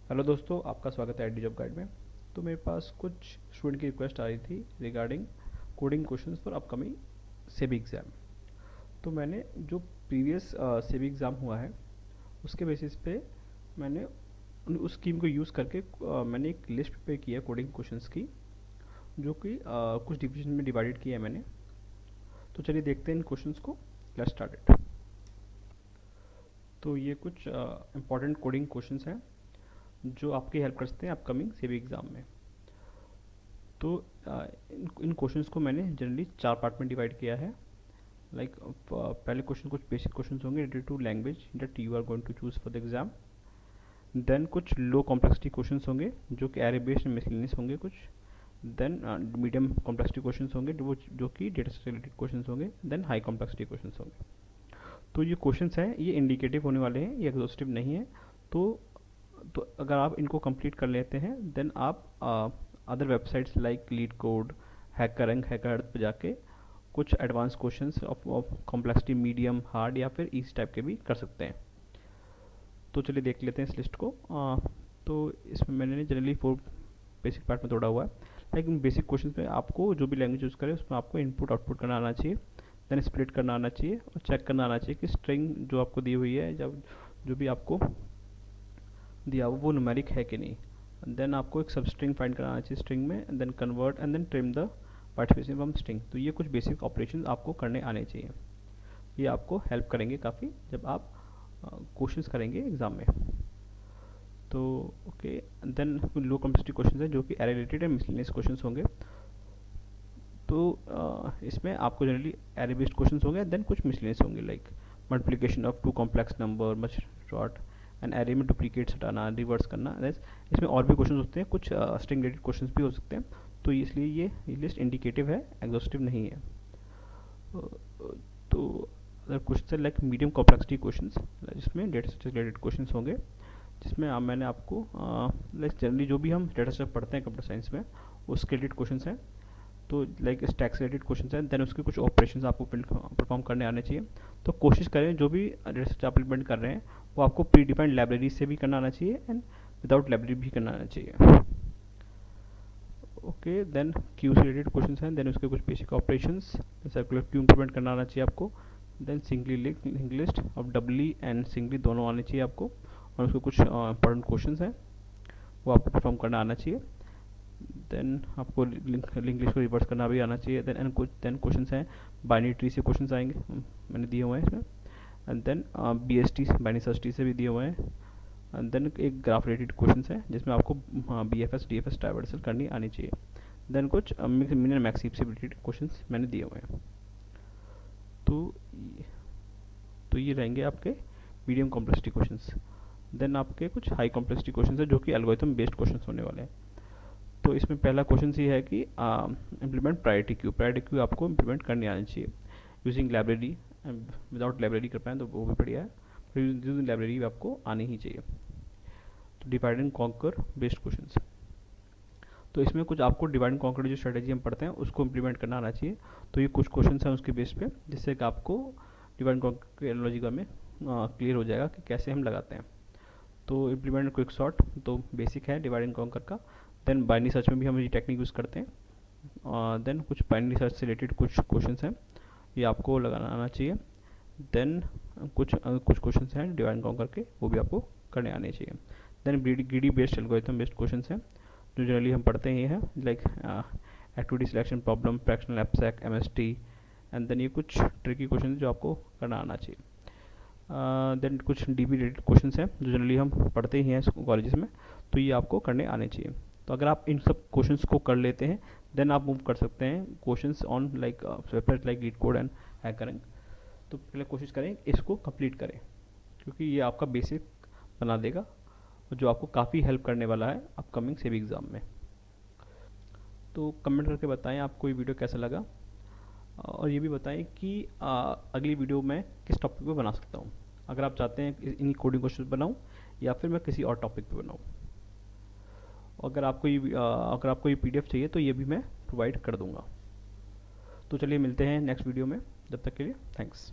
Hello दोस्तों, आपका स्वागत है आईटी जॉब गाइड में। तो मेरे पास कुछ स्टूडेंट की रिक्वेस्ट आ रही थी regarding coding questions for upcoming SEBI exam. तो मैंने जो प्रीवियस सेबी एग्ज़ाम हुआ है उसके बेसिस पे मैंने उस स्कीम को यूज़ करके मैंने एक लिस्ट प्रिपेयर किया कोडिंग क्वेश्चंस की, जो कि कुछ डिवीजन में डिवाइडेड किया है मैंने। तो चलिए देखते हैं इन क्वेश्चंस को। Let's start it. तो ये कुछ इंपॉर्टेंट कोडिंग क्वेश्चंस हैं जो आपकी हेल्प कर सकते हैं अपकमिंग सेबी एग्ज़ाम में। तो इन क्वेश्चंस को मैंने जनरली 4 पार्ट में डिवाइड किया है। लाइक पहले क्वेश्चन कुछ बेसिक क्वेश्चंस होंगे related to language that you are going to choose for the exam. Then कुछ लो कॉम्प्लेक्सिटी क्वेश्चंस होंगे जो कि एरे बेस्ड मिसलेनियस होंगे कुछ। देन मीडियम कॉम्प्लेक्सिटी क्वेश्चंस होंगे जो कि डेटा से रिलेटेड क्वेश्चंस होंगे। देन हाई कॉम्प्लेक्सिटी क्वेश्चंस होंगे। तो ये क्वेश्चंस हैं, ये इंडिकेटिव होने वाले हैं, ये एग्जॉस्टिव नहीं है। तो अगर आप इनको कंप्लीट कर लेते हैं देन आप other websites like leet code, hacker पे जाके कुछ advance questions of complexity medium hard या फिर इस टाइप के भी कर सकते हैं। तो चलिए देख लेते हैं इस लिस्ट को। तो इसमें मैंने जनरली 4 बेसिक पार्ट में तोड़ा हुआ है। लेकिन बेसिक क्वेश्चन में आपको जो भी लैंग्वेज यूज़ करें उसमें आपको इनपुट आउटपुट करना आना चाहिए। देन स्प्लिट करना आना चाहिए और चेक करना आना चाहिए कि स्ट्रिंग जो आपको दी हुई है, जब जो भी आपको दिया वो न्यूमेरिक है कि नहीं। देन आपको एक सब स्ट्रिंग फाइंड कराना चाहिए स्ट्रिंग में, and then convert and then trim the participation from string. तो ये कुछ बेसिक ऑपरेशन आपको करने आने चाहिए। ये आपको हेल्प करेंगे काफ़ी जब आप क्वेश्चंस करेंगे एग्जाम में। तो okay, then low complexity questions है जो कि array related and miscellaneous questions होंगे। तो इसमें आपको जनरली एरे बेस्ड क्वेश्चंस होंगे, देन कुछ मिसलेनियस होंगे like multiplication of 2 complex number merge sort and array में डुप्लीकेट्स हटाना, रिवर्स करना। इसमें और भी क्वेश्चन होते हैं, कुछ स्ट्रिंग रिलेटेड क्वेश्चंस भी हो सकते हैं। तो इसलिए ये लिस्ट इंडिकेटिव है, एग्जॉस्टिव नहीं है। तो other question like medium complexity questions जिसमें डेटा स्ट्रक्चर रिलेटेड क्वेश्चंस होंगे, जिसमें मैंने आपको लाइक जनरली जो भी हम डेटा स्ट्रक्चर पढ़ते हैं कंप्यूटर साइंस में उसके रिलेटेड क्वेश्चंस हैं। तो लाइक स्टैक्स रिलेटेड क्वेश्चन हैं, देन उसके कुछ ऑपरेशंस आपको परफॉर्म करने आने चाहिए। तो कोशिश करें जो भी रिसर्च आप इम्प्लीमेंट कर रहे हैं वो आपको प्री डिफाइंड लाइब्रेरी से भी करना आना चाहिए एंड विदाउट लाइब्रेरी भी करना आना चाहिए। ओके, देन क्यू से रिलेटेड क्वेश्चन हैं, देन उसके कुछ basic operations, circular queue implement करना आना चाहिए आपको। देन सिंगली लिंक लिस्ट और डबली एंड सिंगली दोनों आने चाहिए आपको। और उसके कुछ इंपॉर्टेंट क्वेश्चन हैं वो आपको परफॉर्म करना आना चाहिए। देन आपको लिंक लिस्ट को रिवर्स करना भी आना चाहिए। देन क्वेश्चन हैं बाइनरी ट्री से क्वेश्चन आएंगे, मैंने दिए हुए हैं इसमें। And then BST binary search tree से भी दिए हुए हैं। एंड देन एक ग्राफ रिलेटेड क्वेश्चन है जिसमें आपको BFS DFS ट्रावर्सल करनी आनी चाहिए। देन कुछ मिनिमम मैक्स हीप से रिलेटेड क्वेश्चन मैंने दिए हुए हैं। तो ये रहेंगे आपके मीडियम कॉम्प्लेक्सिटी क्वेश्चंस। देन आपके कुछ हाई कॉम्प्लेक्सिटी क्वेश्चंस है जो कि एल्गोरिथम बेस्ड क्वेश्चंस होने वाले हैं। तो इसमें पहला क्वेश्चन ये है कि इम्प्लीमेंट प्रायोरिटी क्यू आपको इम्प्लीमेंट करनी आनी चाहिए यूजिंग लाइब्रेरी। विदाउट लाइब्रेरी कर पाएँ तो वो भी बढ़िया है, पर यूजिंग लाइब्रेरी आपको आनी ही चाहिए। तो divide and conquer based questions, तो इसमें कुछ आपको डिवाइड एंड कॉन्कर जो स्ट्रेटेजी हम पढ़ते हैं उसको इम्प्लीमेंट करना आना चाहिए। तो ये कुछ क्वेश्चंस हैं उसके बेस पे, जिससे कि आपको डिवाइड एंड कॉन्कर की एनालॉजी में क्लियर हो जाएगा कि कैसे हम लगाते हैं। तो इम्प्लीमेंट क्विक सॉर्ट तो बेसिक है डिवाइड एंड कॉन्कर का। देन बाइनरी सर्च में भी हम ये टेक्निक यूज़ करते हैं। देन कुछ बाइनरी सर्च से रिलेटेड कुछ क्वेश्चंस हैं, ये आपको लगाना आना चाहिए। देन कुछ क्वेश्चंस हैं डिवाइड एंड कॉन्कर के, वो भी आपको करने आने चाहिए। Then greedy based algorithm based questions हैं जो जनरली हम पढ़ते ही हैं, like activity selection problem, fractional abstract, MST। And then ये कुछ ट्रिकी क्वेश्चन जो आपको करना आना चाहिए। देन कुछ DB रिलेटेड क्वेश्चन हैं जो जनरली हम पढ़ते ही हैं कॉलेजेस में, तो ये आपको करने आने चाहिए। तो अगर आप इन सब क्वेश्चंस को कर लेते हैं देन आप मूव कर सकते हैं questions on like website like LeetCode and HackerRank. तो पहले कोशिश करें इसको कंप्लीट करें, क्योंकि ये आपका बेसिक बना देगा और जो आपको काफ़ी हेल्प करने वाला है अपकमिंग सेबी एग्ज़ाम में। तो कमेंट करके बताएं आपको ये वीडियो कैसा लगा, और ये भी बताएं कि अगली वीडियो मैं किस टॉपिक पे बना सकता हूँ। अगर आप चाहते हैं इन कोडिंग क्वेश्चन बनाऊँ या फिर मैं किसी और टॉपिक पे बनाऊँ। अगर आपको ये PDF चाहिए तो ये भी मैं प्रोवाइड कर दूँगा। तो चलिए मिलते हैं नेक्स्ट वीडियो में, जब तक के लिए थैंक्स।